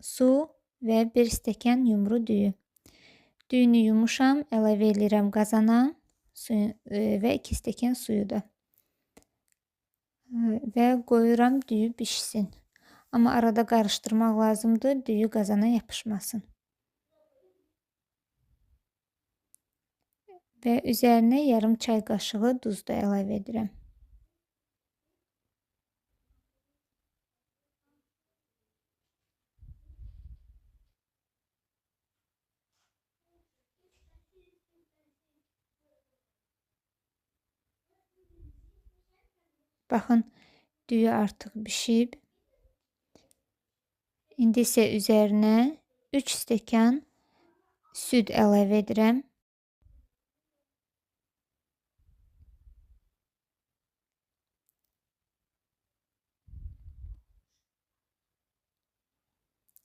su və 1 stəkan yumru düyü. Düyünü yumuşam, əlavə edirəm qazana və 2 stəkan suyu da. Və qoyuram düyü bişsin. Amma arada qarışdırmaq lazımdır, düyü qazana yapışmasın. Və üzərinə yarım çay qaşığı duz da əlavə edirəm. Baxın, düyü artıq bişib. İndi isə üzərinə 3 stəkan süd əlavə edirəm.